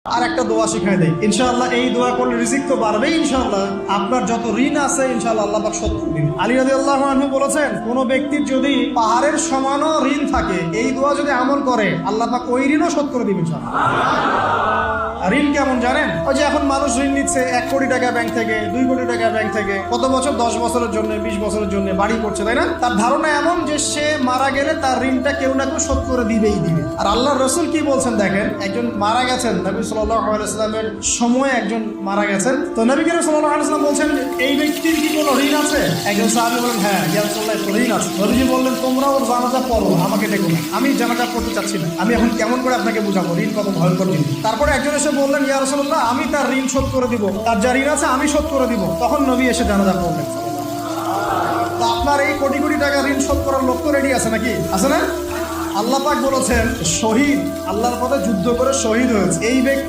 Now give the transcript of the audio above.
আর একটা দোয়া শিখাই দেয়, ইনশাআল্লাহ এই দোয়া করলে রিজিক তো বাড়বে ইনশাআল্লাহ। আপনার যত ঋণ আছে ইনশাআল্লাহ আল্লাহ পাক শোধ করে দিবেন। আলী রাদিয়াল্লাহু আনহু বলেছেন, কোন ব্যক্তির যদি পাহাড়ের সমানও ঋণ থাকে, এই দোয়া যদি আমল করে আল্লাহ পাক ওই ঋণও শোধ করে দিবেন ইনশাআল্লাহ। ঋণ কেমন জানেন? ওই যে এখন মানুষ ঋণ নিচ্ছে 1 কোটি টাকা ব্যাংক থেকে, 2 কোটি টাকা ব্যাংক থেকে, কত বছর, 10 বছরের জন্য, 20 বছরের জন্য বাড়ি করছে, তাই না? তার ধারণা এমন যে সে মারা গেলে তার ঋণটা কেউ না কেউ শোধ করে দিবেই দিবে। আর আল্লাহর রাসূল কি বলছেন দেখেন, একজন মারা গেছেন, নবী সাল্লাল্লাহু আলাইহি ওয়াসাল্লামের সময় একজন মারা গেছেন, তো নবী করিম সাল্লাল্লাহু আলাইহি ওয়াসাল্লাম বলছেন এই ব্যক্তির কি কোনো ঋণ আছে? একজন সাহাবী বলেন, হ্যাঁ ইয়া রাসূলুল্লাহ, ঋণ আছে। নবীজি বললেন, তোমরা ওর জানাজা পড়ো, আমাকে ডেকো না, আমি জানাজা পড়তে চাচ্ছি না, আমি এখন কেমন করে আপনাকে বুঝাবো ঋণ কত ভয়ঙ্কর জিনিস। তারপরে একজন এসে বললেন, ইয়া রাসূলুল্লাহ, আমি তার ঋণ শোধ করে দিব, তার যা ঋণ আছে আমি শোধ করে দিব। তখন নবী এসে জানাজা পড়লেন। তো আপনার এই কোটি কোটি টাকা ঋণ শোধ করার লোক তো রেডি আছে নাকি? আছে না? আল্লাহ পাক বলেছেন, শহীদ, আল্লাহর পথে যুদ্ধ করে শহীদ হয়েছে এই ব্যক্তি